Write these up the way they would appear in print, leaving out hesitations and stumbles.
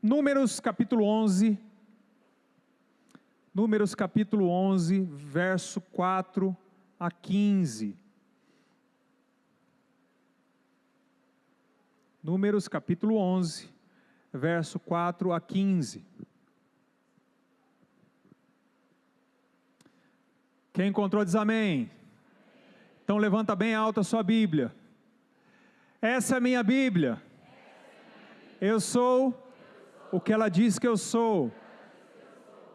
Números capítulo 11, verso 4 a 15. Números capítulo 11, verso 4 a 15. Quem encontrou diz amém. Então levanta bem alta a sua Bíblia. Essa é a minha Bíblia. Eu sou o que ela diz que eu sou.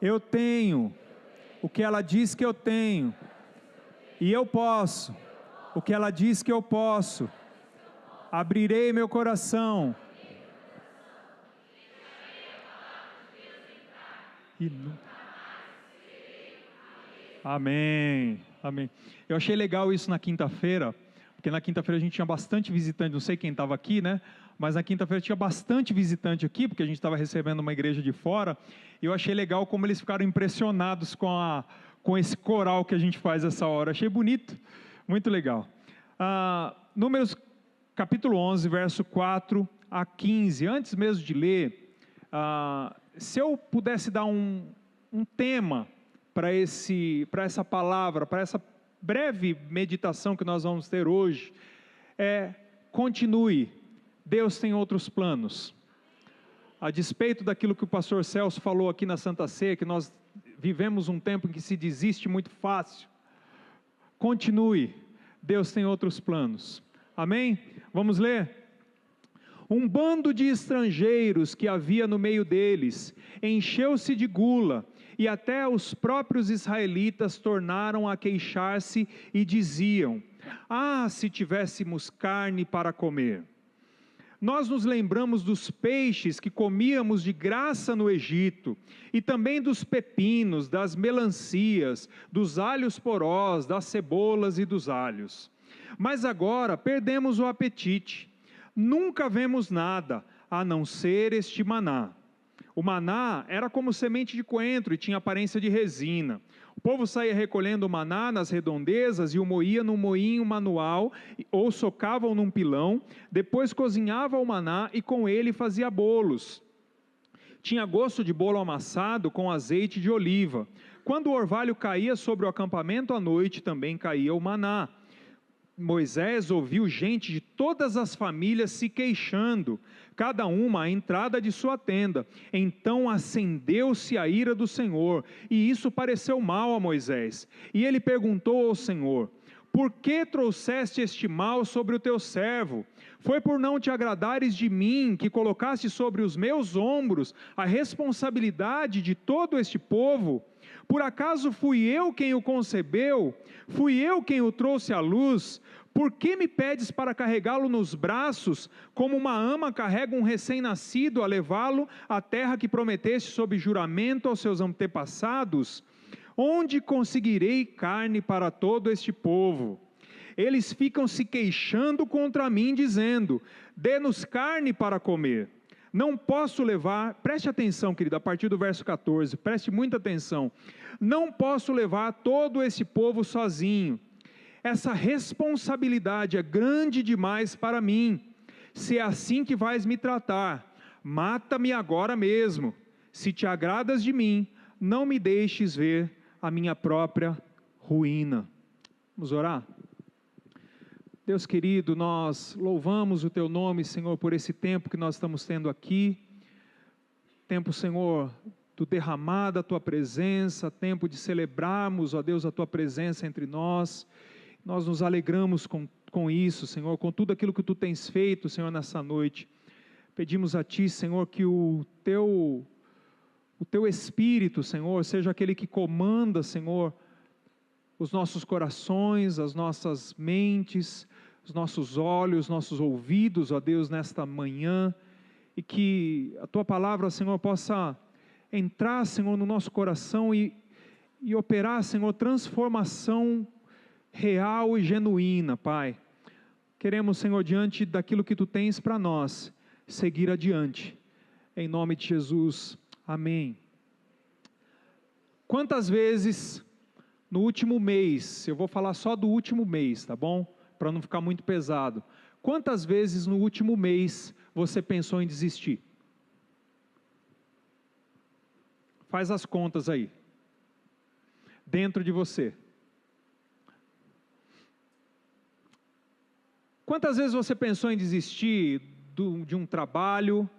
Eu tenho o que ela diz que eu tenho. E eu posso o que ela diz que eu posso. Abrirei meu coração. Amém. Amém. Eu achei legal isso na quinta-feira, porque na quinta-feira a gente tinha bastante visitante, não sei quem estava aqui, né? Mas na quinta-feira tinha bastante visitante aqui, porque a gente estava recebendo uma igreja de fora, e eu achei legal como eles ficaram impressionados com esse coral que a gente faz essa hora. Achei bonito, muito legal. Números capítulo 11, verso 4 a 15. Antes mesmo de ler, se eu pudesse dar um tema para essa palavra, para essa breve meditação que nós vamos ter hoje, continue, Deus tem outros planos. A despeito daquilo que o pastor Celso falou aqui na Santa Ceia, que nós vivemos um tempo em que se desiste muito fácil, continue, Deus tem outros planos. Amém? Vamos ler? Um bando de estrangeiros que havia no meio deles encheu-se de gula, e até os próprios israelitas tornaram a queixar-se e diziam: se tivéssemos carne para comer! Nós nos lembramos dos peixes que comíamos de graça no Egito, e também dos pepinos, das melancias, dos alhos porós, das cebolas e dos alhos. Mas agora perdemos o apetite, nunca vemos nada, a não ser este maná. O maná era como semente de coentro e tinha aparência de resina. O povo saía recolhendo o maná nas redondezas e o moía num moinho manual ou socavam num pilão, depois cozinhava o maná e com ele fazia bolos. Tinha gosto de bolo amassado com azeite de oliva. Quando o orvalho caía sobre o acampamento à noite, também caía o maná. Moisés ouviu gente de todas as famílias se queixando, cada uma à entrada de sua tenda. Então acendeu-se a ira do Senhor, e isso pareceu mal a Moisés. E ele perguntou ao Senhor: por que trouxeste este mal sobre o teu servo? Foi por não te agradares de mim, que colocaste sobre os meus ombros a responsabilidade de todo este povo? Por acaso fui eu quem o concebeu? Fui eu quem o trouxe à luz? Por que me pedes para carregá-lo nos braços, como uma ama carrega um recém-nascido a levá-lo à terra que prometeste sob juramento aos seus antepassados? Onde conseguirei carne para todo este povo? Eles ficam se queixando contra mim, dizendo: dê-nos carne para comer. Não posso levar, preste atenção, querido, a partir do verso 14, preste muita atenção. Não posso levar todo esse povo sozinho. Essa responsabilidade é grande demais para mim. Se é assim que vais me tratar, mata-me agora mesmo. Se te agradas de mim, não me deixes ver a minha própria ruína. Vamos orar? Deus querido, nós louvamos o Teu nome, Senhor, por esse tempo que nós estamos tendo aqui. Tempo, Senhor, do derramar da Tua presença, tempo de celebrarmos, ó Deus, a Tua presença entre nós. Nós nos alegramos com isso, Senhor, com tudo aquilo que Tu tens feito, Senhor, nessa noite. Pedimos a Ti, Senhor, que o Teu Espírito, Senhor, seja aquele que comanda, Senhor, os nossos corações, as nossas mentes, os nossos olhos, nossos ouvidos, ó Deus, nesta manhã, e que a Tua palavra, Senhor, possa entrar, Senhor, no nosso coração e operar, Senhor, transformação real e genuína, Pai. Queremos, Senhor, diante daquilo que Tu tens para nós, seguir adiante, em nome de Jesus, amém. Quantas vezes no último mês, eu vou falar só do último mês, tá bom? Para não ficar muito pesado. Quantas vezes no último mês você pensou em desistir? Faz as contas aí, dentro de você. Quantas vezes você pensou em desistir de um trabalho,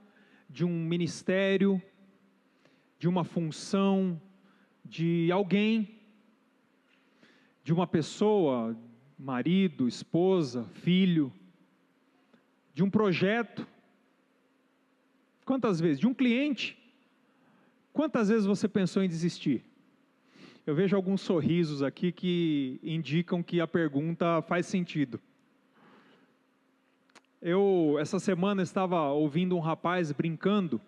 de um ministério, de uma função, de alguém, de uma pessoa, marido, esposa, filho, de um projeto? Quantas vezes? De um cliente? Quantas vezes você pensou em desistir? Eu vejo alguns sorrisos aqui que indicam que a pergunta faz sentido. Essa semana, estava ouvindo um rapaz brincando,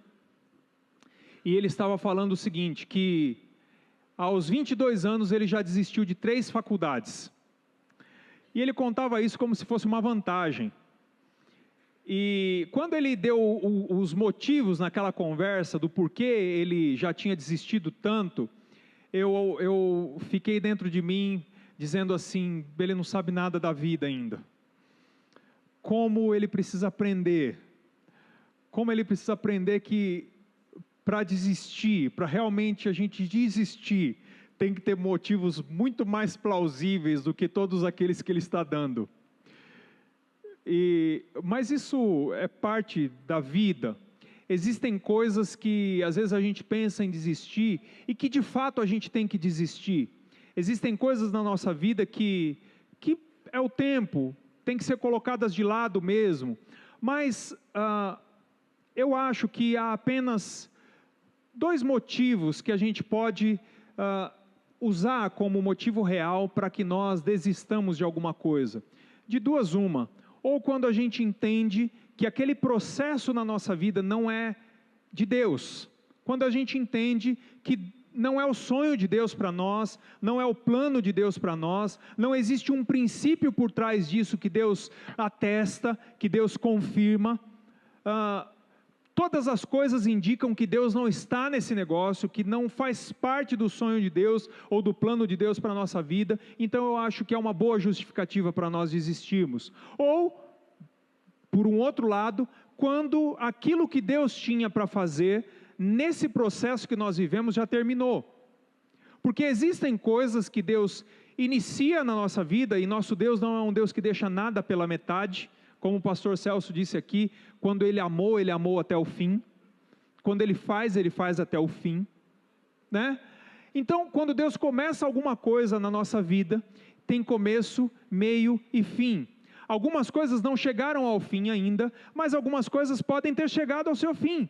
e ele estava falando o seguinte, que aos 22 anos ele já desistiu de 3 faculdades. E ele contava isso como se fosse uma vantagem. E quando ele deu os motivos naquela conversa do porquê ele já tinha desistido tanto, eu fiquei dentro de mim dizendo assim, ele não sabe nada da vida ainda. Como ele precisa aprender que para desistir, para realmente a gente desistir, tem que ter motivos muito mais plausíveis do que todos aqueles que ele está dando. Mas isso é parte da vida. Existem coisas que às vezes a gente pensa em desistir e que de fato a gente tem que desistir. Existem coisas na nossa vida que é o tempo, tem que ser colocadas de lado mesmo. Mas eu acho que há apenas 2 motivos que a gente pode usar como motivo real para que nós desistamos de alguma coisa. De 2, uma. Ou quando a gente entende que aquele processo na nossa vida não é de Deus. Quando a gente entende que não é o sonho de Deus para nós, não é o plano de Deus para nós, não existe um princípio por trás disso que Deus atesta, que Deus confirma. Todas as coisas indicam que Deus não está nesse negócio, que não faz parte do sonho de Deus ou do plano de Deus para a nossa vida. Então eu acho que é uma boa justificativa para nós desistirmos. Ou, por um outro lado, quando aquilo que Deus tinha para fazer nesse processo que nós vivemos já terminou. Porque existem coisas que Deus inicia na nossa vida, e nosso Deus não é um Deus que deixa nada pela metade. Como o pastor Celso disse aqui, quando Ele amou até o fim. Quando Ele faz até o fim, né? Então, quando Deus começa alguma coisa na nossa vida, tem começo, meio e fim. Algumas coisas não chegaram ao fim ainda, mas algumas coisas podem ter chegado ao seu fim.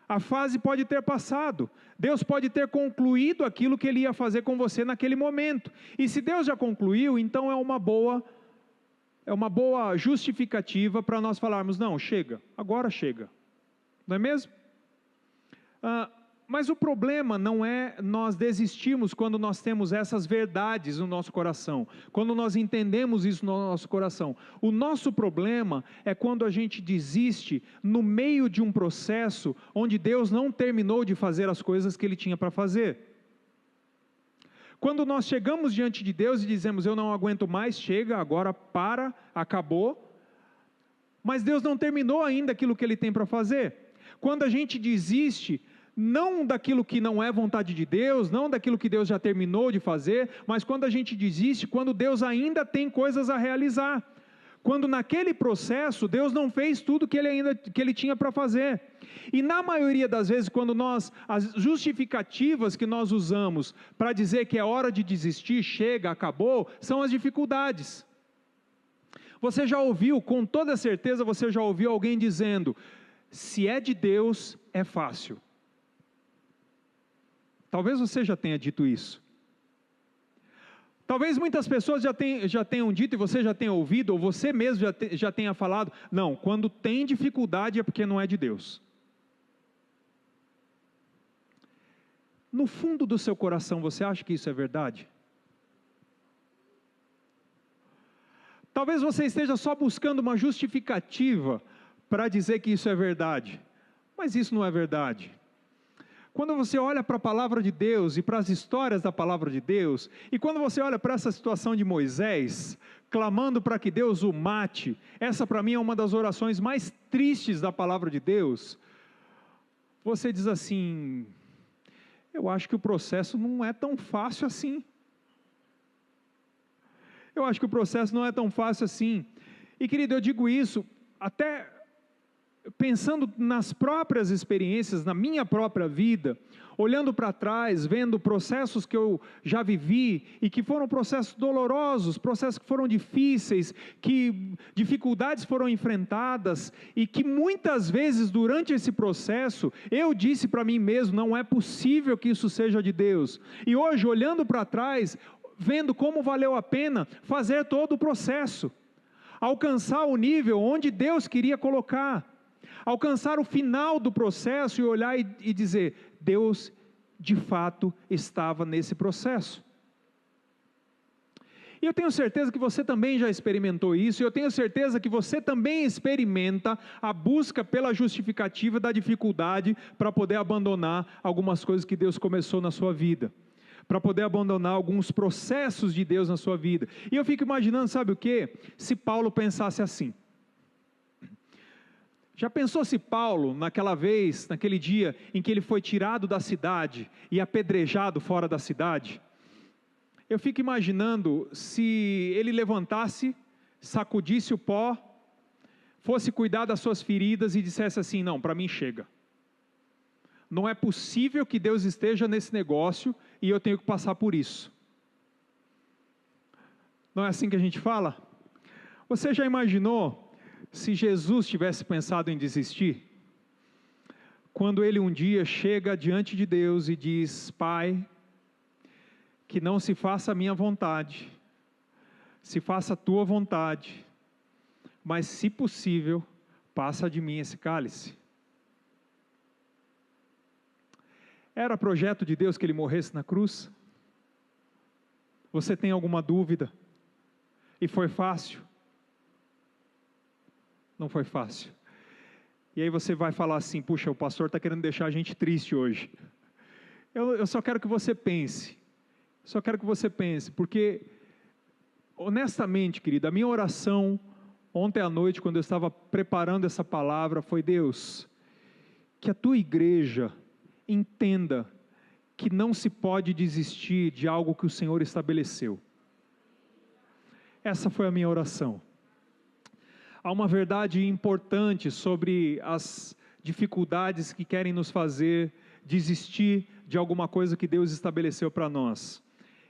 A fase pode ter passado. Deus pode ter concluído aquilo que Ele ia fazer com você naquele momento. E se Deus já concluiu, então é uma boa justificativa para nós falarmos, não, chega, agora chega. Não é mesmo? Mas o problema não é nós desistirmos quando nós temos essas verdades no nosso coração, quando nós entendemos isso no nosso coração. O nosso problema é quando a gente desiste no meio de um processo onde Deus não terminou de fazer as coisas que Ele tinha para fazer. Quando nós chegamos diante de Deus e dizemos, eu não aguento mais, chega, agora para, acabou, mas Deus não terminou ainda aquilo que Ele tem para fazer. Quando a gente desiste, não daquilo que não é vontade de Deus, não daquilo que Deus já terminou de fazer, mas quando a gente desiste, quando Deus ainda tem coisas a realizar. Quando naquele processo, Deus não fez tudo que Ele tinha para fazer. E na maioria das vezes, as justificativas que nós usamos para dizer que é hora de desistir, chega, acabou, são as dificuldades. Você já ouviu, com toda certeza você já ouviu alguém dizendo, se é de Deus, é fácil. Talvez você já tenha dito isso. Talvez muitas pessoas já tenham dito e você já tenha ouvido, ou você mesmo já tenha falado, não, quando tem dificuldade é porque não é de Deus. No fundo do seu coração, você acha que isso é verdade? Talvez você esteja só buscando uma justificativa para dizer que isso é verdade, mas isso não é verdade. Quando você olha para a palavra de Deus e para as histórias da palavra de Deus, e quando você olha para essa situação de Moisés, clamando para que Deus o mate, essa para mim é uma das orações mais tristes da palavra de Deus, você diz assim, eu acho que o processo não é tão fácil assim. Eu acho que o processo não é tão fácil assim. E querido, eu digo isso até pensando nas próprias experiências, na minha própria vida, olhando para trás, vendo processos que eu já vivi e que foram processos dolorosos, processos que foram difíceis, que dificuldades foram enfrentadas e que muitas vezes durante esse processo eu disse para mim mesmo, não é possível que isso seja de Deus. E hoje olhando para trás, vendo como valeu a pena fazer todo o processo, alcançar o nível onde Deus queria colocar, alcançar o final do processo e olhar e dizer, Deus de fato estava nesse processo. E eu tenho certeza que você também já experimentou isso, e eu tenho certeza que você também experimenta a busca pela justificativa da dificuldade para poder abandonar algumas coisas que Deus começou na sua vida, para poder abandonar alguns processos de Deus na sua vida. E eu fico imaginando, sabe o quê? Se Paulo pensasse assim. Já pensou se Paulo, naquela vez, naquele dia em que ele foi tirado da cidade e apedrejado fora da cidade? Eu fico imaginando se ele levantasse, sacudisse o pó, fosse cuidar das suas feridas e dissesse assim, não, para mim chega. Não é possível que Deus esteja nesse negócio e eu tenho que passar por isso. Não é assim que a gente fala? Você já imaginou se Jesus tivesse pensado em desistir? Quando ele um dia chega diante de Deus e diz, Pai, que não se faça a minha vontade, se faça a tua vontade, mas se possível, passa de mim esse cálice. Era projeto de Deus que ele morresse na cruz? Você tem alguma dúvida? E foi fácil? Não foi fácil. E aí você vai falar assim, puxa, o pastor está querendo deixar a gente triste hoje. Eu só quero que você pense. Só quero que você pense, porque, honestamente, querido, a minha oração ontem à noite, quando eu estava preparando essa palavra, foi, Deus, que a tua igreja entenda que não se pode desistir de algo que o Senhor estabeleceu. Essa foi a minha oração. Há uma verdade importante sobre as dificuldades que querem nos fazer desistir de alguma coisa que Deus estabeleceu para nós.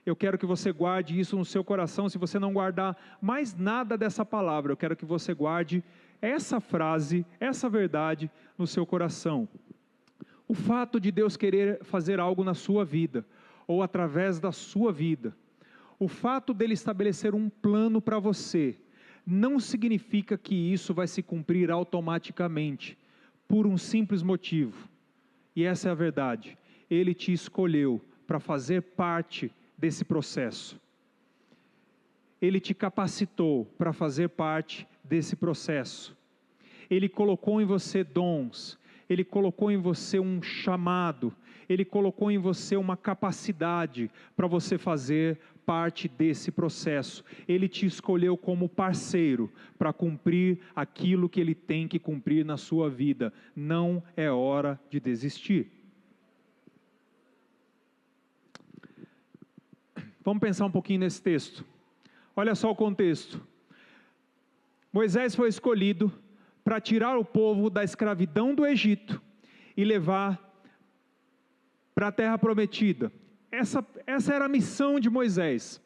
Eu quero que você guarde isso no seu coração. Se você não guardar mais nada dessa palavra, eu quero que você guarde essa frase, essa verdade no seu coração. O fato de Deus querer fazer algo na sua vida, ou através da sua vida, o fato dele estabelecer um plano para você, não significa que isso vai se cumprir automaticamente, por um simples motivo. E essa é a verdade. Ele te escolheu para fazer parte desse processo. Ele te capacitou para fazer parte desse processo. Ele colocou em você dons, Ele colocou em você um chamado, Ele colocou em você uma capacidade para você fazer parte desse processo. Ele te escolheu como parceiro para cumprir aquilo que Ele tem que cumprir na sua vida. Não é hora de desistir. Vamos pensar um pouquinho nesse texto. Olha só o contexto. Moisés foi escolhido para tirar o povo da escravidão do Egito e levar para a terra prometida. Essa era a missão de Moisés.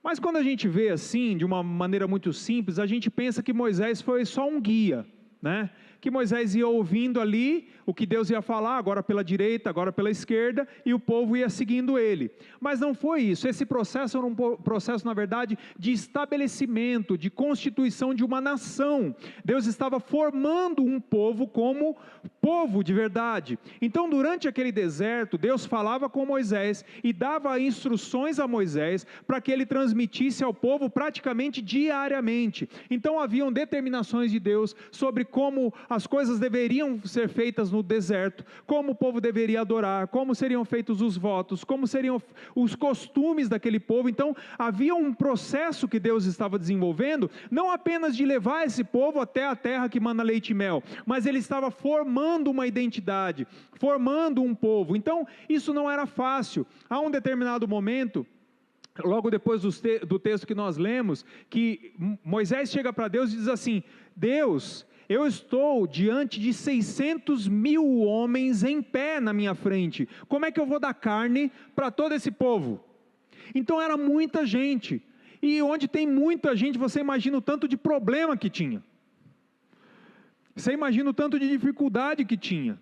Mas quando a gente vê assim, de uma maneira muito simples, a gente pensa que Moisés foi só um guia, né? Que Moisés ia ouvindo ali o que Deus ia falar, agora pela direita, agora pela esquerda, e o povo ia seguindo ele. Mas não foi isso. Esse processo era um processo, na verdade, de estabelecimento, de constituição de uma nação. Deus estava formando um povo como povo de verdade. Então, durante aquele deserto, Deus falava com Moisés e dava instruções a Moisés para que ele transmitisse ao povo praticamente diariamente. Então, haviam determinações de Deus sobre como as coisas deveriam ser feitas no deserto, como o povo deveria adorar, como seriam feitos os votos, como seriam os costumes daquele povo. Então havia um processo que Deus estava desenvolvendo, não apenas de levar esse povo até a terra que mana leite e mel, mas Ele estava formando uma identidade, formando um povo. Então isso não era fácil. A um determinado momento, logo depois do texto que nós lemos, que Moisés chega para Deus e diz assim: Deus, eu estou diante de 600 mil homens em pé na minha frente, como é que eu vou dar carne para todo esse povo? Então era muita gente, e onde tem muita gente, você imagina o tanto de problema que tinha, você imagina o tanto de dificuldade que tinha.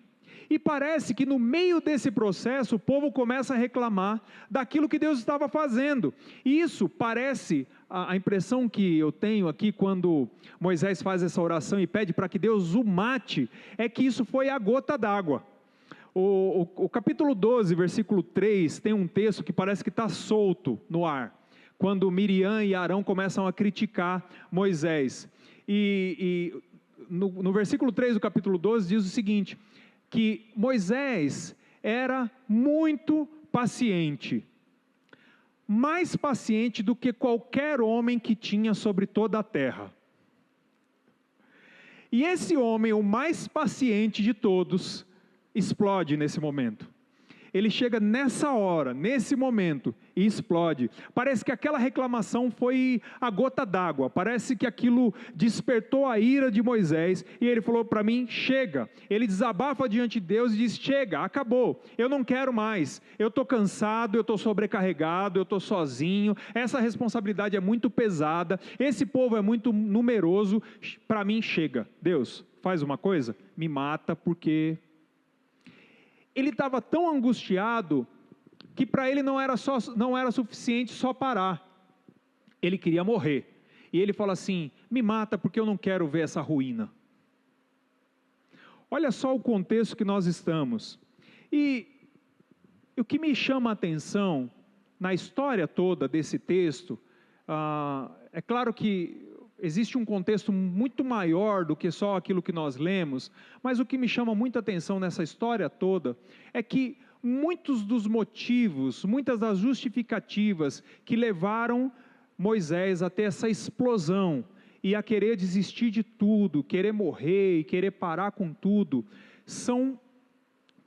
E parece que no meio desse processo, o povo começa a reclamar daquilo que Deus estava fazendo. E isso parece, a impressão que eu tenho aqui quando Moisés faz essa oração e pede para que Deus o mate, é que isso foi a gota d'água. O capítulo 12, versículo 3, tem um texto que parece que está solto no ar, quando Miriam e Arão começam a criticar Moisés. No versículo 3 do capítulo 12 diz o seguinte: que Moisés era muito paciente, mais paciente do que qualquer homem que tinha sobre toda a terra. E esse homem, o mais paciente de todos, explode nesse momento. Ele chega nessa hora, nesse momento, e explode. Parece que aquela reclamação foi a gota d'água, parece que aquilo despertou a ira de Moisés, e ele falou para mim: chega. Ele desabafa diante de Deus e diz: chega, acabou, eu não quero mais, eu estou cansado, eu estou sobrecarregado, eu estou sozinho, essa responsabilidade é muito pesada, esse povo é muito numeroso, para mim chega. Deus, faz uma coisa, me mata, porque... Ele estava tão angustiado que para ele não era suficiente só parar. Ele queria morrer. E ele fala assim: me mata porque eu não quero ver essa ruína. Olha só o contexto que nós estamos. E o que me chama a atenção na história toda desse texto, é claro que existe um contexto muito maior do que só aquilo que nós lemos, mas o que me chama muita atenção nessa história toda é que muitos dos motivos, muitas das justificativas que levaram Moisés a ter essa explosão e a querer desistir de tudo, querer morrer e querer parar com tudo, são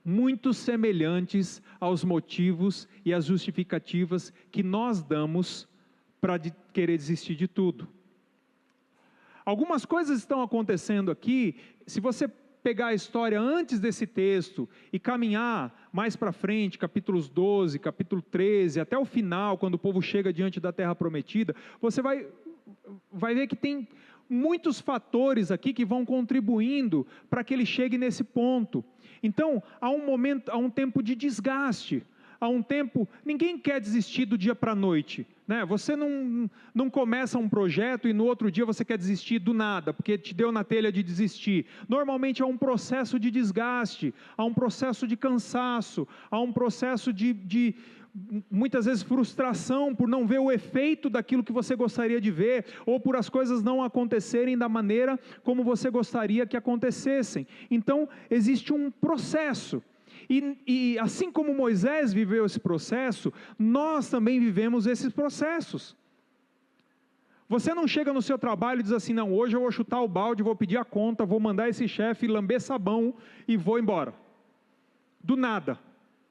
muito semelhantes aos motivos e às justificativas que nós damos para querer desistir de tudo. Algumas coisas estão acontecendo aqui, se você pegar a história antes desse texto e caminhar mais para frente, capítulos 12, capítulo 13, até o final, quando o povo chega diante da terra prometida, você vai ver que tem muitos fatores aqui que vão contribuindo para que ele chegue nesse ponto. Então, há um tempo de desgaste, há um tempo, ninguém quer desistir do dia para a noite, né? Você não começa um projeto e no outro dia você quer desistir do nada, porque te deu na telha de desistir. Normalmente há um processo de desgaste, há um processo de cansaço, há um processo de muitas vezes frustração por não ver o efeito daquilo que você gostaria de ver, ou por as coisas não acontecerem da maneira como você gostaria que acontecessem. Então existe um processo. E assim como Moisés viveu esse processo, nós também vivemos esses processos. Você não chega no seu trabalho e diz assim: não, hoje eu vou chutar o balde, vou pedir a conta, vou mandar esse chefe lamber sabão e vou embora. Do nada.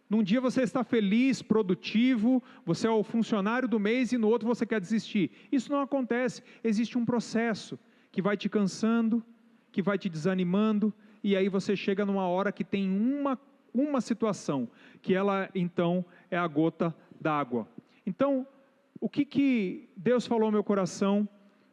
Num dia você está feliz, produtivo, você é o funcionário do mês e no outro você quer desistir. Isso não acontece. Existe um processo que vai te cansando, que vai te desanimando, e aí você chega numa hora que tem uma situação, que ela então é a gota d'água. Então, o que Deus falou ao meu coração,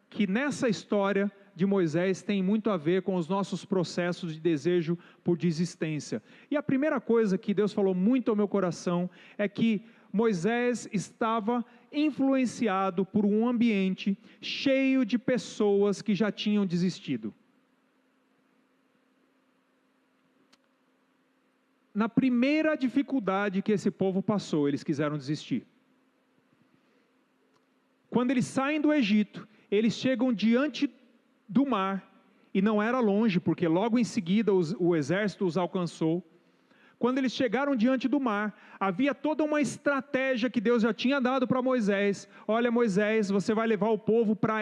que nessa história de Moisés tem muito a ver com os nossos processos de desejo por desistência. E a primeira coisa que Deus falou muito ao meu coração é que Moisés estava influenciado por um ambiente cheio de pessoas que já tinham desistido. Na primeira dificuldade que esse povo passou, eles quiseram desistir. Quando eles saem do Egito, eles chegam diante do mar, e não era longe, porque logo em seguida o exército os alcançou. Quando eles chegaram diante do mar, havia toda uma estratégia que Deus já tinha dado para Moisés. Olha, Moisés, você vai levar o povo para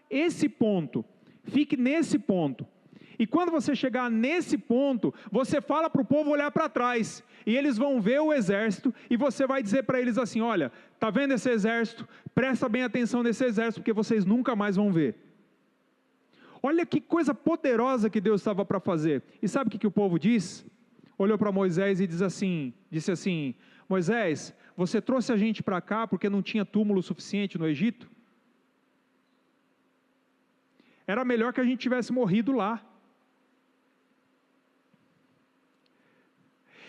esse ponto, fique nesse ponto. E quando você chegar nesse ponto, você fala para o povo olhar para trás, e eles vão ver o exército, e você vai dizer para eles assim: olha, está vendo esse exército? Presta bem atenção nesse exército, porque vocês nunca mais vão ver. Olha que coisa poderosa que Deus estava para fazer. E sabe o que o povo diz? Olhou para Moisés e disse assim: Moisés, você trouxe a gente para cá porque não tinha túmulo suficiente no Egito? Era melhor que a gente tivesse morrido lá.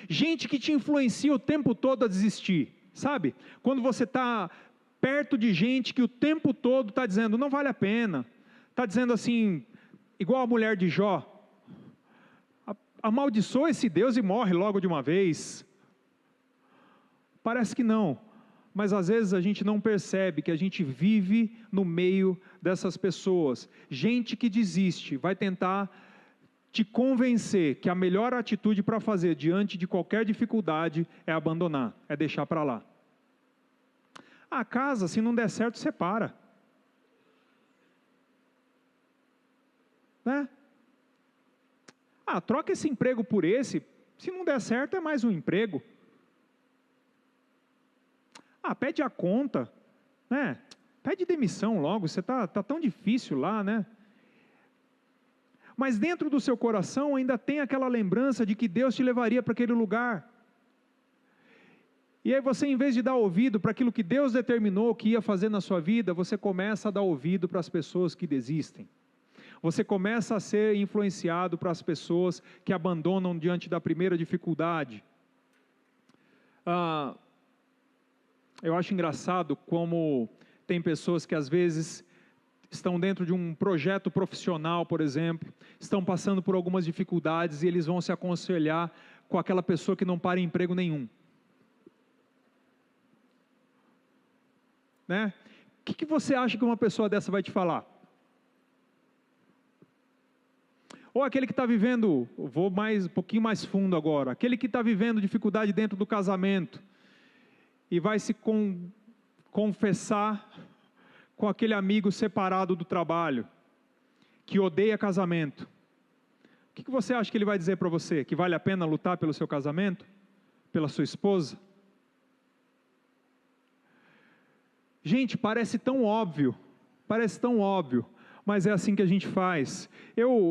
Gente que te influencia o tempo todo a desistir, sabe? Quando você está perto de gente que o tempo todo está dizendo, não vale a pena. Está dizendo assim, igual a mulher de Jó, amaldiçoa esse Deus e morre logo de uma vez. Parece que não, mas às vezes a gente não percebe que a gente vive no meio dessas pessoas. Gente que desiste, vai tentar te convencer que a melhor atitude para fazer diante de qualquer dificuldade é abandonar, é deixar para lá. A casa, se não der certo, separa. Né? Troca esse emprego por esse, se não der certo é mais um emprego. Pede a conta, né? Pede demissão logo, você tá tão difícil lá, né? Mas dentro do seu coração ainda tem aquela lembrança de que Deus te levaria para aquele lugar. E aí você, em vez de dar ouvido para aquilo que Deus determinou que ia fazer na sua vida, você começa a dar ouvido para as pessoas que desistem. Você começa a ser influenciado para as pessoas que abandonam diante da primeira dificuldade. Eu acho engraçado como tem pessoas que às vezes estão dentro de um projeto profissional, por exemplo, estão passando por algumas dificuldades e eles vão se aconselhar com aquela pessoa que não para em emprego nenhum. Né? O que você acha que uma pessoa dessa vai te falar? Ou aquele que está vivendo, vou um pouquinho mais fundo agora, aquele que está vivendo dificuldade dentro do casamento e vai se confessar com aquele amigo separado do trabalho, que odeia casamento. O que você acha que ele vai dizer para você? Que vale a pena lutar pelo seu casamento? Pela sua esposa? Gente, parece tão óbvio, mas é assim que a gente faz.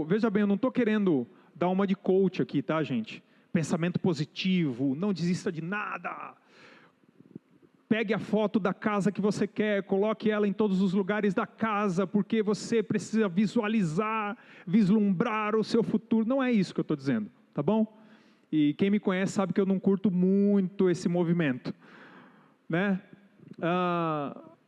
Veja bem, eu não estou querendo dar uma de coach aqui, tá, gente? Pensamento positivo, não desista de nada. Pegue a foto da casa que você quer, coloque ela em todos os lugares da casa, porque você precisa vislumbrar o seu futuro. Não é isso que eu estou dizendo, tá bom? E quem me conhece sabe que eu não curto muito esse movimento, né?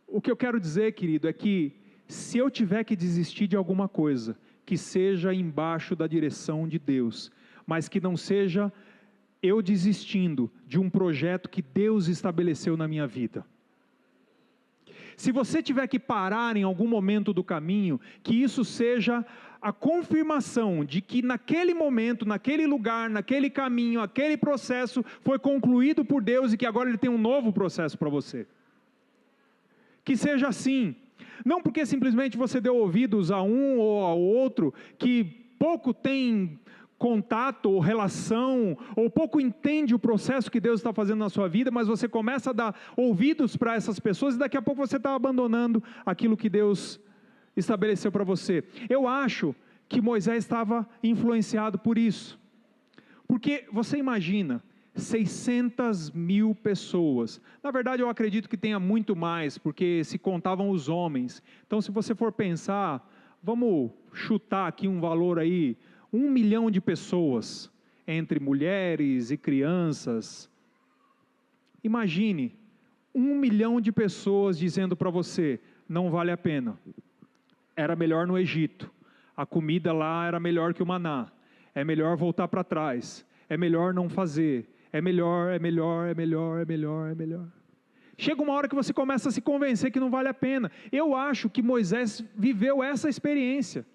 O que eu quero dizer, querido, é que se eu tiver que desistir de alguma coisa, que seja embaixo da direção de Deus, mas que não seja eu desistindo de um projeto que Deus estabeleceu na minha vida. Se você tiver que parar em algum momento do caminho, que isso seja a confirmação de que naquele momento, naquele lugar, naquele caminho, aquele processo foi concluído por Deus e que agora Ele tem um novo processo para você. Que seja assim. Não porque simplesmente você deu ouvidos a um ou ao outro, que pouco tem contato ou relação, ou pouco entende o processo que Deus está fazendo na sua vida, mas você começa a dar ouvidos para essas pessoas e daqui a pouco você está abandonando aquilo que Deus estabeleceu para você. Eu acho que Moisés estava influenciado por isso, porque você imagina, 600 mil pessoas, na verdade eu acredito que tenha muito mais, porque se contavam os homens, então se você for pensar, vamos chutar aqui um valor aí, 1 milhão de pessoas, entre mulheres e crianças. Imagine, 1 milhão de pessoas dizendo para você, não vale a pena, era melhor no Egito, a comida lá era melhor que o maná, é melhor voltar para trás, é melhor não fazer, é melhor. Chega uma hora que você começa a se convencer que não vale a pena. Eu acho que Moisés viveu essa experiência.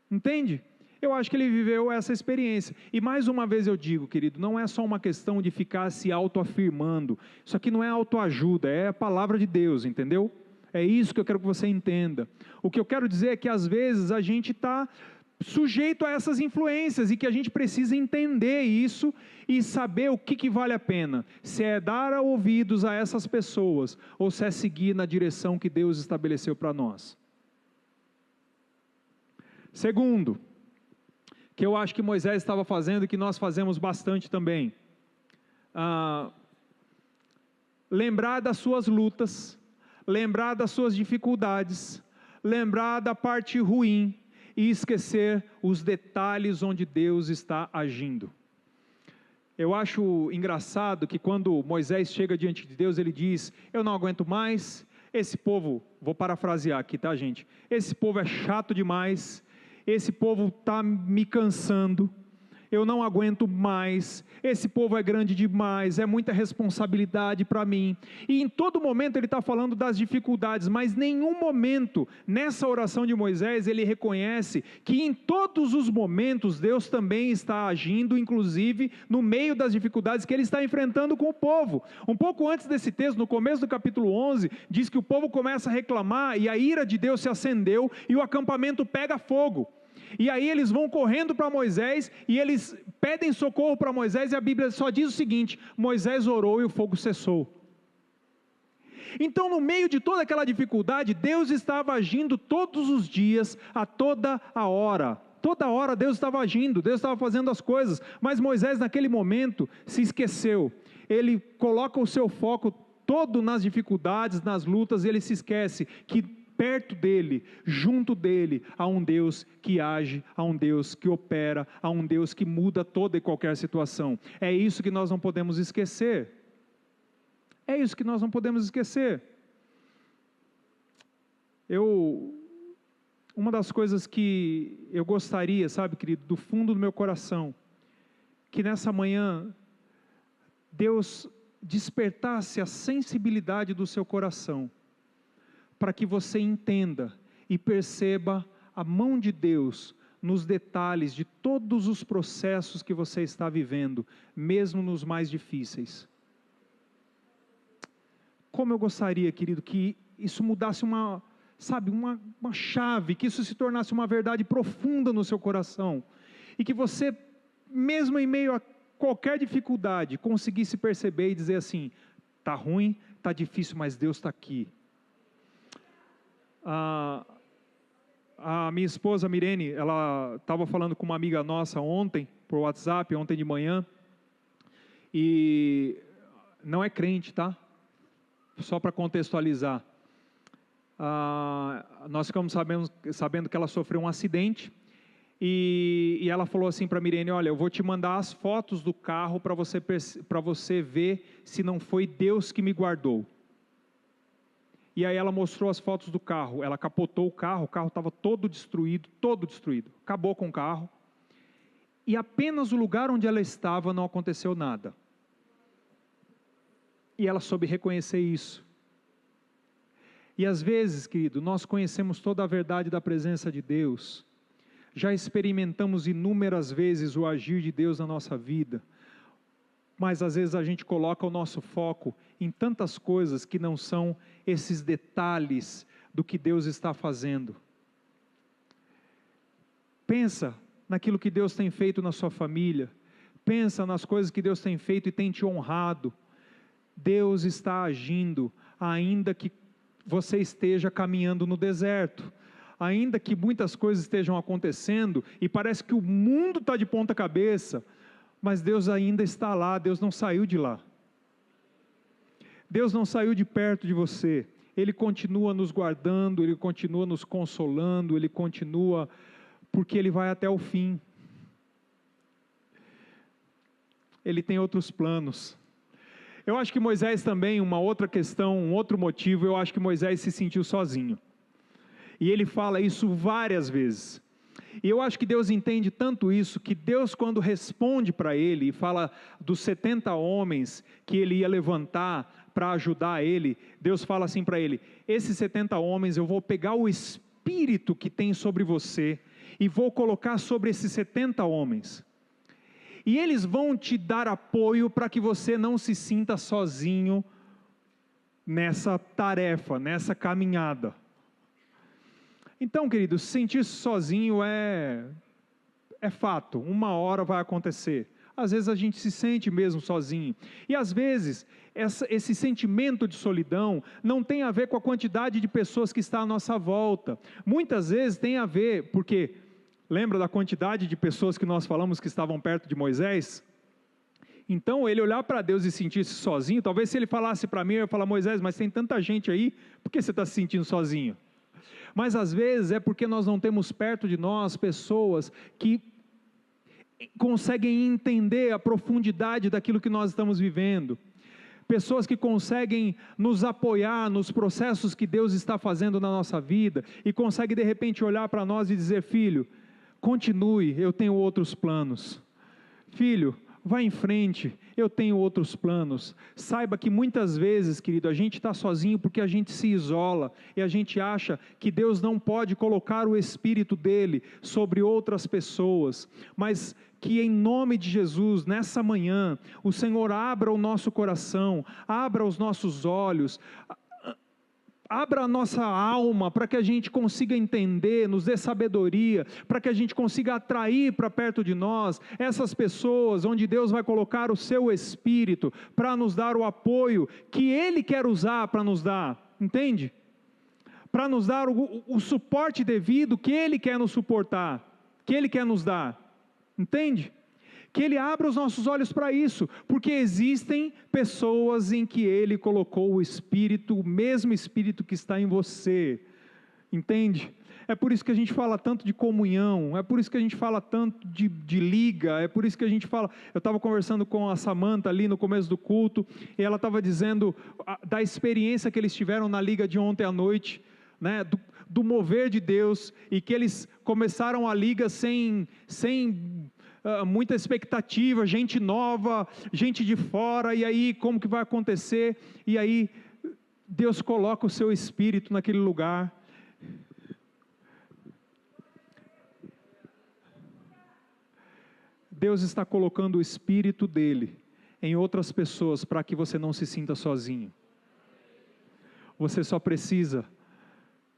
Entende? Eu acho que ele viveu essa experiência. E mais uma vez eu digo, querido, não é só uma questão de ficar se autoafirmando. Isso aqui não é autoajuda, é a palavra de Deus, entendeu? É isso que eu quero que você entenda. O que eu quero dizer é que às vezes a gente está sujeito a essas influências e que a gente precisa entender isso e saber o que vale a pena. Se é dar ouvidos a essas pessoas ou se é seguir na direção que Deus estabeleceu para nós. Segundo, que eu acho que Moisés estava fazendo e que nós fazemos bastante também. Lembrar das suas lutas, lembrar das suas dificuldades, lembrar da parte ruim e esquecer os detalhes onde Deus está agindo. Eu acho engraçado que quando Moisés chega diante de Deus, ele diz: eu não aguento mais, esse povo, vou parafrasear aqui, tá, gente? Esse povo é chato demais, esse povo está me cansando, eu não aguento mais, esse povo é grande demais, é muita responsabilidade para mim. E em todo momento ele está falando das dificuldades, mas em nenhum momento, nessa oração de Moisés, ele reconhece que em todos os momentos Deus também está agindo, inclusive no meio das dificuldades que ele está enfrentando com o povo. Um pouco antes desse texto, no começo do capítulo 11, diz que o povo começa a reclamar e a ira de Deus se acendeu e o acampamento pega fogo. E aí eles vão correndo para Moisés e eles pedem socorro para Moisés, e a Bíblia só diz o seguinte: Moisés orou e o fogo cessou. Então, no meio de toda aquela dificuldade, Deus estava agindo todos os dias, a toda a hora. Toda hora Deus estava agindo, Deus estava fazendo as coisas, mas Moisés naquele momento se esqueceu. Ele coloca o seu foco todo nas dificuldades, nas lutas, e ele se esquece que perto dele, junto dele, há um Deus que age, há um Deus que opera, há um Deus que muda toda e qualquer situação. É isso que nós não podemos esquecer. É isso que nós não podemos esquecer. Uma das coisas que eu gostaria, sabe, querido, do fundo do meu coração, que nessa manhã Deus despertasse a sensibilidade do seu coração, para que você entenda e perceba a mão de Deus nos detalhes de todos os processos que você está vivendo, mesmo nos mais difíceis. Como eu gostaria, querido, que isso mudasse uma chave, que isso se tornasse uma verdade profunda no seu coração, e que você, mesmo em meio a qualquer dificuldade, conseguisse perceber e dizer assim: está ruim, está difícil, mas Deus está aqui. A minha esposa Mirene, ela estava falando com uma amiga nossa ontem, por WhatsApp, ontem de manhã, e não é crente, tá? Só para contextualizar. Nós ficamos sabendo que ela sofreu um acidente, e ela falou assim para Mirene: olha, eu vou te mandar as fotos do carro para você ver se não foi Deus que me guardou. E aí ela mostrou as fotos do carro, ela capotou o carro estava todo destruído, acabou com o carro, e apenas o lugar onde ela estava não aconteceu nada. E ela soube reconhecer isso. E às vezes, querido, nós conhecemos toda a verdade da presença de Deus, já experimentamos inúmeras vezes o agir de Deus na nossa vida, mas às vezes a gente coloca o nosso foco em tantas coisas que não são esses detalhes do que Deus está fazendo. Pensa naquilo que Deus tem feito na sua família, pensa nas coisas que Deus tem feito e tem te honrado. Deus está agindo, ainda que você esteja caminhando no deserto, ainda que muitas coisas estejam acontecendo e parece que o mundo está de ponta cabeça, mas Deus ainda está lá, Deus não saiu de lá. Deus não saiu de perto de você, Ele continua nos guardando, Ele continua nos consolando, Ele continua, porque Ele vai até o fim. Ele tem outros planos. Eu acho que Moisés também, uma outra questão, um outro motivo, eu acho que Moisés se sentiu sozinho. E ele fala isso várias vezes. E eu acho que Deus entende tanto isso, que Deus, quando responde para ele e fala dos 70 homens que ele ia levantar para ajudar ele, Deus fala assim para ele: esses 70 homens eu vou pegar o espírito que tem sobre você e vou colocar sobre esses 70 homens. E eles vão te dar apoio para que você não se sinta sozinho nessa tarefa, nessa caminhada. Então, queridos, sentir-se sozinho é fato, uma hora vai acontecer. Às vezes a gente se sente mesmo sozinho. E às vezes, esse sentimento de solidão não tem a ver com a quantidade de pessoas que está à nossa volta. Muitas vezes tem a ver, porque lembra da quantidade de pessoas que nós falamos que estavam perto de Moisés? Então, ele olhar para Deus e sentir-se sozinho, talvez se ele falasse para mim, eu ia falar: Moisés, mas tem tanta gente aí, por que você está se sentindo sozinho? Mas às vezes é porque nós não temos perto de nós pessoas que conseguem entender a profundidade daquilo que nós estamos vivendo. Pessoas que conseguem nos apoiar nos processos que Deus está fazendo na nossa vida e conseguem de repente olhar para nós e dizer: filho, continue, eu tenho outros planos. Filho, vá em frente, eu tenho outros planos. Saiba que muitas vezes, querido, a gente está sozinho porque a gente se isola e a gente acha que Deus não pode colocar o Espírito dele sobre outras pessoas, mas que em nome de Jesus, nessa manhã, o Senhor abra o nosso coração, abra os nossos olhos, abra a nossa alma para que a gente consiga entender, nos dê sabedoria, para que a gente consiga atrair para perto de nós essas pessoas onde Deus vai colocar o seu Espírito para nos dar o apoio que Ele quer usar para nos dar, entende? Para nos dar o suporte devido que Ele quer nos suportar, que Ele quer nos dar, entende? Que Ele abra os nossos olhos para isso, porque existem pessoas em que Ele colocou o Espírito, o mesmo Espírito que está em você, entende? É por isso que a gente fala tanto de comunhão, é por isso que a gente fala tanto de liga, é por isso que a gente fala. Eu estava conversando com a Samantha ali no começo do culto, e ela estava dizendo da experiência que eles tiveram na liga de ontem à noite, né, do mover de Deus, e que eles começaram a liga sem muita expectativa, gente nova, gente de fora, e aí como que vai acontecer? E aí Deus coloca o seu Espírito naquele lugar. Deus está colocando o Espírito dele em outras pessoas para que você não se sinta sozinho. Você só precisa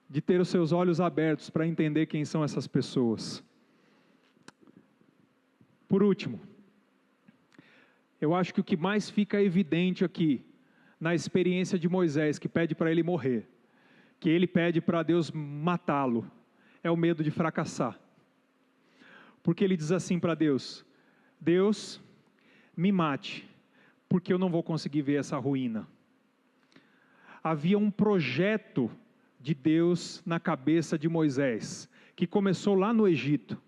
de ter os seus olhos abertos para entender quem são essas pessoas. Por último, eu acho que o que mais fica evidente aqui, na experiência de Moisés, que pede para ele morrer, que ele pede para Deus matá-lo, é o medo de fracassar. Porque ele diz assim para Deus: Deus, me mate, porque eu não vou conseguir ver essa ruína. Havia um projeto de Deus na cabeça de Moisés, que começou lá no Egito.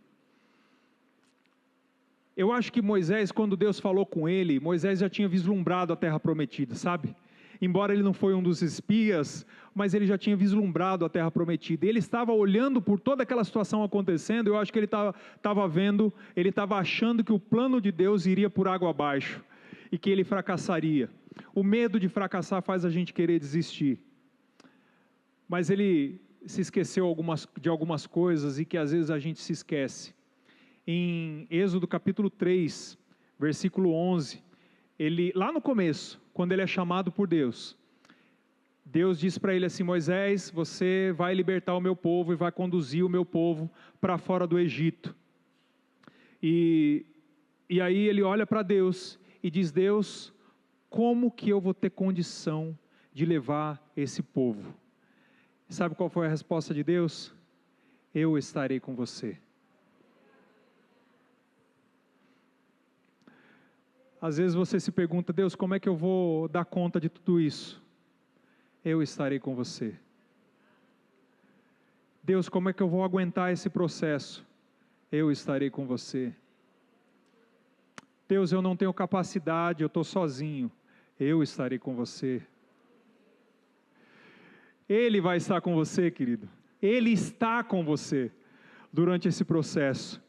Eu acho que Moisés, quando Deus falou com ele, Moisés já tinha vislumbrado a terra prometida, sabe? Embora ele não foi um dos espias, mas ele já tinha vislumbrado a terra prometida. Ele estava olhando por toda aquela situação acontecendo, eu acho que ele estava vendo, ele estava achando que o plano de Deus iria por água abaixo, e que ele fracassaria. O medo de fracassar faz a gente querer desistir. Mas ele se esqueceu de algumas coisas, e que às vezes a gente se esquece. Em Êxodo capítulo 3, versículo 11, lá no começo, quando ele é chamado por Deus, Deus diz para ele assim: Moisés, você vai libertar o meu povo e vai conduzir o meu povo para fora do Egito. E aí ele olha para Deus e diz: Deus, como que eu vou ter condição de levar esse povo? Sabe qual foi a resposta de Deus? Eu estarei com você. Às vezes você se pergunta: Deus, como é que eu vou dar conta de tudo isso? Eu estarei com você. Deus, como é que eu vou aguentar esse processo? Eu estarei com você. Deus, eu não tenho capacidade, eu estou sozinho. Eu estarei com você. Ele vai estar com você, querido. Ele está com você durante esse processo.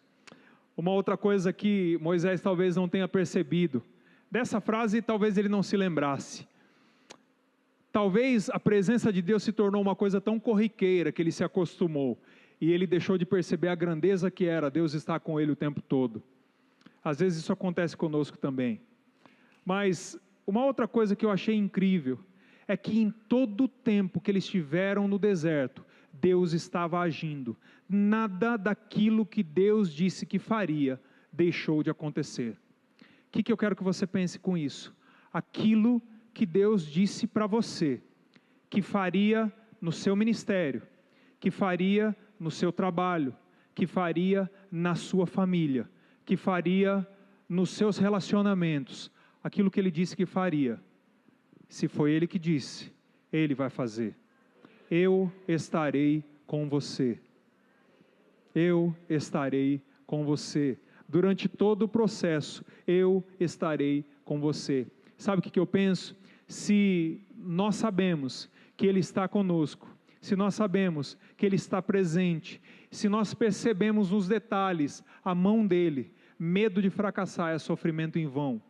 Uma outra coisa que Moisés talvez não tenha percebido, dessa frase talvez ele não se lembrasse. Talvez a presença de Deus se tornou uma coisa tão corriqueira que ele se acostumou. e ele deixou de perceber a grandeza que era Deus estar com ele o tempo todo. Às vezes isso acontece conosco também. Mas uma outra coisa que eu achei incrível é que em todo o tempo que eles estiveram no deserto, Deus estava agindo. Nada daquilo que Deus disse que faria deixou de acontecer. O que eu quero que você pense com isso? Aquilo que Deus disse para você, que faria no seu ministério, que faria no seu trabalho, que faria na sua família, que faria nos seus relacionamentos, aquilo que Ele disse que faria. Se foi Ele que disse, Ele vai fazer. Eu estarei com você. Eu estarei com você. Durante todo o processo, eu estarei com você. Sabe o que eu penso? Se nós sabemos que Ele está conosco, se nós sabemos que Ele está presente, se nós percebemos nos detalhes a mão dEle, medo de fracassar é sofrimento em vão.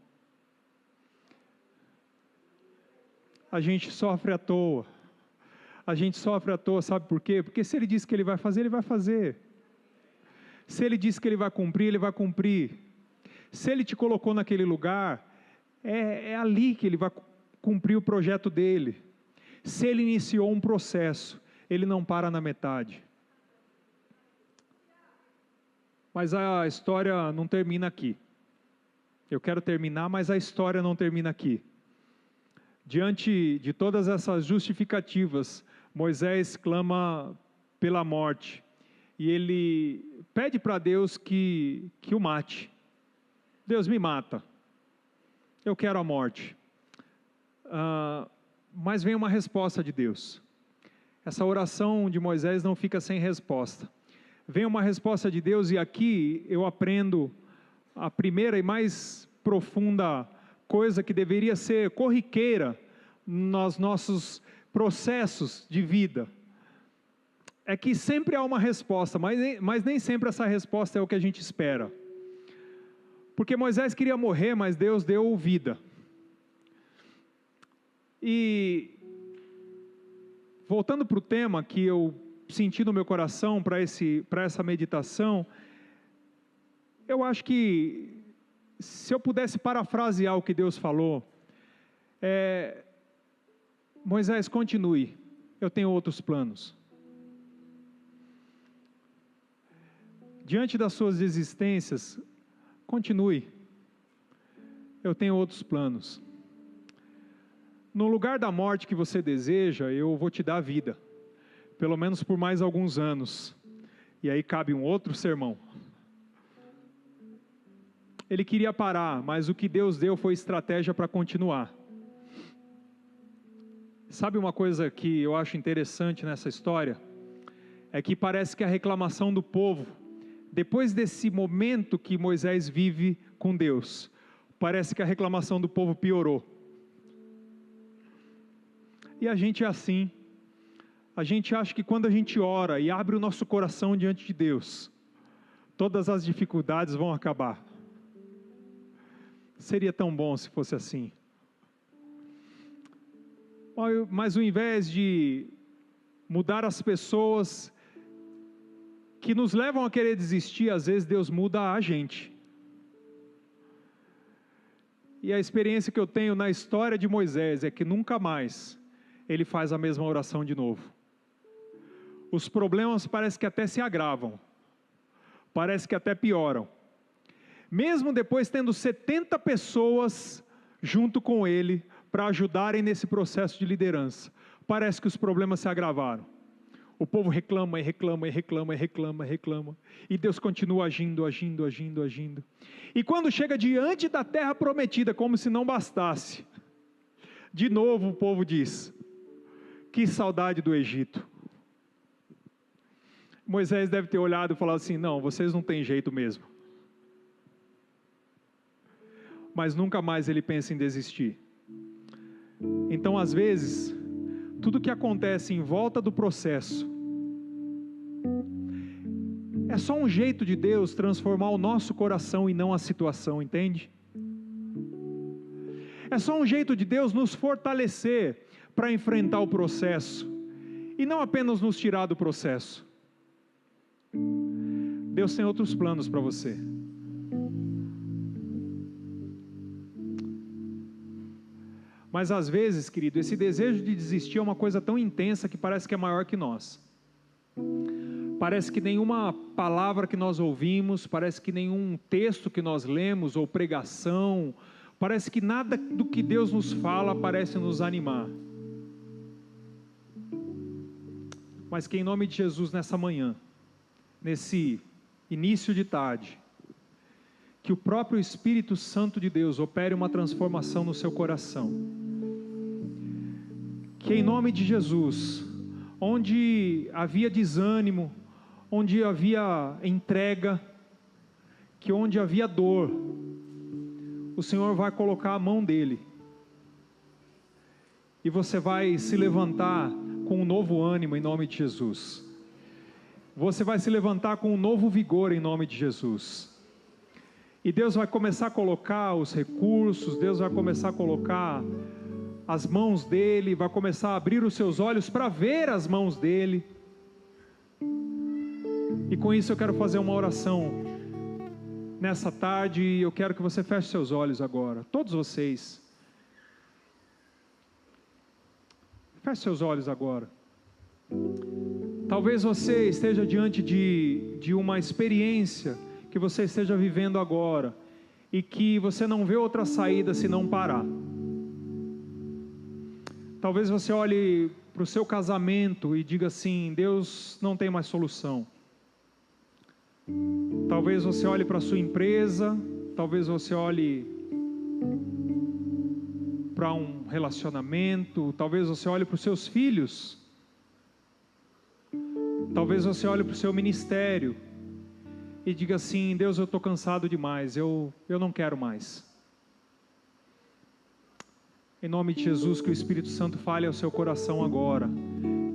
A gente sofre à toa. A gente sofre à toa, sabe por quê? Porque se Ele disse que Ele vai fazer, Ele vai fazer. Se Ele disse que Ele vai cumprir, Ele vai cumprir. Se Ele te colocou naquele lugar, é ali que Ele vai cumprir o projeto dEle. Se Ele iniciou um processo, Ele não para na metade. Mas a história não termina aqui. Eu quero terminar, mas a história não termina aqui. Diante de todas essas justificativas, Moisés clama pela morte. E ele pede para Deus que o mate. Deus, me mata. Eu quero a morte. Mas vem uma resposta de Deus. Essa oração de Moisés não fica sem resposta. Vem uma resposta de Deus e aqui eu aprendo a primeira e mais profunda coisa que deveria ser corriqueira nos nossos processos de vida. É que sempre há uma resposta, mas nem sempre essa resposta é o que a gente espera. Porque Moisés queria morrer, mas Deus deu vida. E voltando para o tema que eu senti no meu coração para essa meditação, eu acho que se eu pudesse parafrasear o que Deus falou, Moisés, continue, eu tenho outros planos. Diante das suas existências, continue, eu tenho outros planos. No lugar da morte que você deseja, eu vou te dar vida, pelo menos por mais alguns anos, e aí cabe um outro sermão. Ele queria parar, mas o que Deus deu foi estratégia para continuar. Sabe uma coisa que eu acho interessante nessa história? É que parece que a reclamação do povo, depois desse momento que Moisés vive com Deus, parece que a reclamação do povo piorou. E a gente é assim. A gente acha que quando a gente ora e abre o nosso coração diante de Deus, todas as dificuldades vão acabar. Seria tão bom se fosse assim. Mas ao invés de mudar as pessoas que nos levam a querer desistir, às vezes Deus muda a gente. E a experiência que eu tenho na história de Moisés é que nunca mais ele faz a mesma oração de novo. Os problemas parece que até se agravam, parece que até pioram. Mesmo depois tendo 70 pessoas junto com ele para ajudarem nesse processo de liderança, parece que os problemas se agravaram. O povo reclama e reclama e reclama e reclama e reclama. E Deus continua agindo, agindo, agindo, agindo. E quando chega diante da terra prometida, como se não bastasse, de novo o povo diz: que saudade do Egito. Moisés deve ter olhado e falado assim: não, vocês não têm jeito mesmo. Mas nunca mais ele pensa em desistir. Então, às vezes, tudo que acontece em volta do processo é só um jeito de Deus transformar o nosso coração e não a situação, entende? É só um jeito de Deus nos fortalecer para enfrentar o processo e não apenas nos tirar do processo. Deus tem outros planos para você. Mas às vezes, querido, esse desejo de desistir é uma coisa tão intensa que parece que é maior que nós. Parece que nenhuma palavra que nós ouvimos, parece que nenhum texto que nós lemos ou pregação, parece que nada do que Deus nos fala parece nos animar. Mas que em nome de Jesus nessa manhã, nesse início de tarde, que o próprio Espírito Santo de Deus opere uma transformação no seu coração. Que em nome de Jesus, onde havia desânimo, onde havia entrega, que onde havia dor, o Senhor vai colocar a mão dele, e você vai se levantar com um novo ânimo em nome de Jesus. Você vai se levantar com um novo vigor em nome de Jesus. E Deus vai começar a colocar os recursos, Deus vai começar a colocar as mãos dele, vai começar a abrir os seus olhos para ver as mãos dele. E com isso eu quero fazer uma oração nessa tarde, e eu quero que você feche seus olhos agora, todos vocês. Feche seus olhos agora. Talvez você esteja diante de uma experiência que você esteja vivendo agora, e que você não vê outra saída senão parar. Talvez você olhe para o seu casamento e diga assim: Deus não tem mais solução. Talvez você olhe para a sua empresa, talvez você olhe para um relacionamento, talvez você olhe para os seus filhos, talvez você olhe para o seu ministério e diga assim: Deus, eu estou cansado demais, eu não quero mais. Em nome de Jesus, que o Espírito Santo fale ao seu coração agora,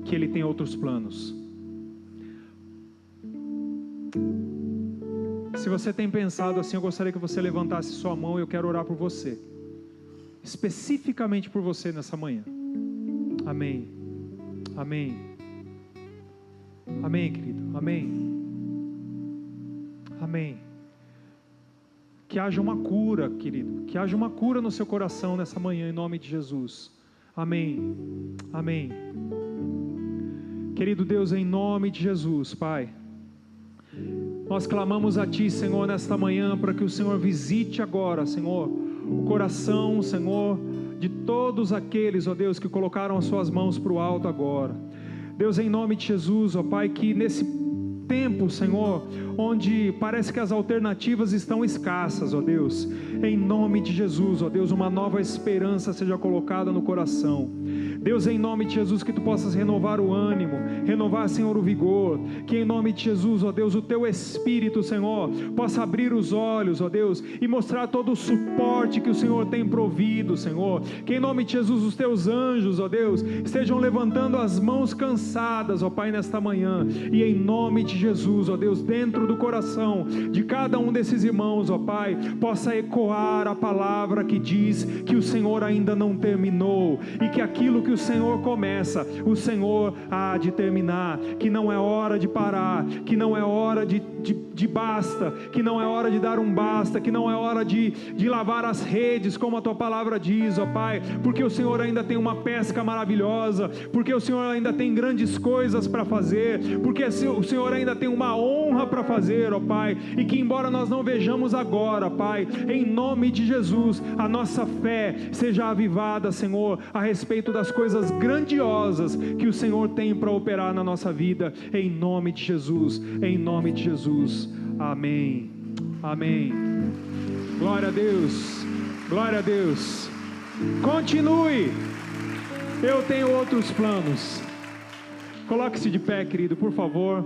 que Ele tem outros planos. Se você tem pensado assim, eu gostaria que você levantasse sua mão, e eu quero orar por você, especificamente por você nessa manhã. Amém, amém, amém, querido, amém. Amém. Que haja uma cura, querido, que haja uma cura no seu coração nessa manhã, em nome de Jesus. Amém, amém. Querido Deus, em nome de Jesus, Pai, nós clamamos a Ti, Senhor, nesta manhã, para que o Senhor visite agora, Senhor, o coração, Senhor, de todos aqueles, ó Deus, que colocaram as suas mãos para o alto agora. Deus, em nome de Jesus, ó Pai, que nesse tempo, Senhor, onde parece que as alternativas estão escassas, ó Deus, em nome de Jesus, ó Deus, uma nova esperança seja colocada no coração. Deus, em nome de Jesus, que Tu possas renovar o ânimo, renovar, Senhor, o vigor, que em nome de Jesus, ó Deus, o Teu Espírito, Senhor, possa abrir os olhos, ó Deus, e mostrar todo o suporte que o Senhor tem provido, Senhor, que em nome de Jesus os Teus anjos, ó Deus, estejam levantando as mãos cansadas, ó Pai, nesta manhã, e em nome de Jesus, ó Deus, dentro do coração de cada um desses irmãos, ó Pai, possa ecoar a palavra que diz que o Senhor ainda não terminou, e que aquilo que o Senhor começa, o Senhor há de terminar, que não é hora de parar, que não é hora de basta, que não é hora de dar um basta, que não é hora de lavar as redes, como a Tua palavra diz, ó Pai, porque o Senhor ainda tem uma pesca maravilhosa, porque o Senhor ainda tem grandes coisas para fazer, porque o Senhor ainda tem uma honra para fazer, ó Pai, e que embora nós não vejamos agora, Pai, em nome de Jesus, a nossa fé seja avivada, Senhor, a respeito das coisas grandiosas que o Senhor tem para operar na nossa vida, em nome de Jesus, em nome de Jesus, amém, amém. Glória a Deus, glória a Deus. Continue, eu tenho outros planos. Coloque-se de pé, querido, por favor.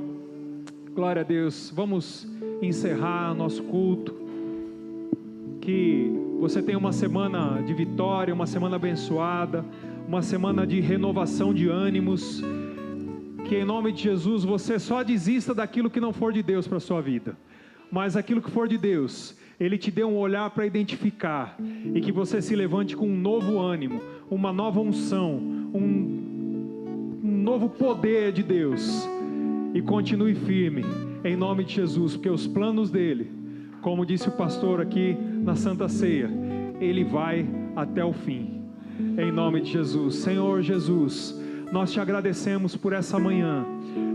Glória a Deus. Vamos encerrar nosso culto. Que você tenha uma semana de vitória, uma semana abençoada, uma semana de renovação de ânimos. Que em nome de Jesus você só desista daquilo que não for de Deus para a sua vida, mas aquilo que for de Deus, Ele te dê um olhar para identificar, e que você se levante com um novo ânimo, uma nova unção, um novo poder de Deus, e continue firme em nome de Jesus, porque os planos dele, como disse o pastor aqui na Santa Ceia, ele vai até o fim, em nome de Jesus. Senhor Jesus, nós te agradecemos por essa manhã,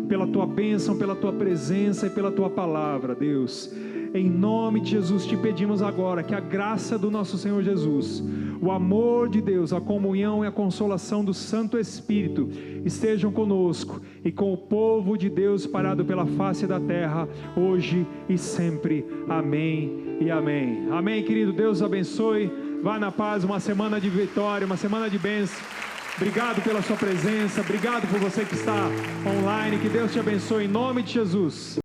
pela tua bênção, pela tua presença e pela tua palavra, Deus. Em nome de Jesus te pedimos agora que a graça do nosso Senhor Jesus, o amor de Deus, a comunhão e a consolação do Santo Espírito estejam conosco e com o povo de Deus espalhado pela face da terra, hoje e sempre. Amém e amém. Amém, querido. Deus abençoe. Vá na paz, uma semana de vitória, uma semana de bênção. Obrigado pela sua presença, obrigado por você que está online. Que Deus te abençoe em nome de Jesus.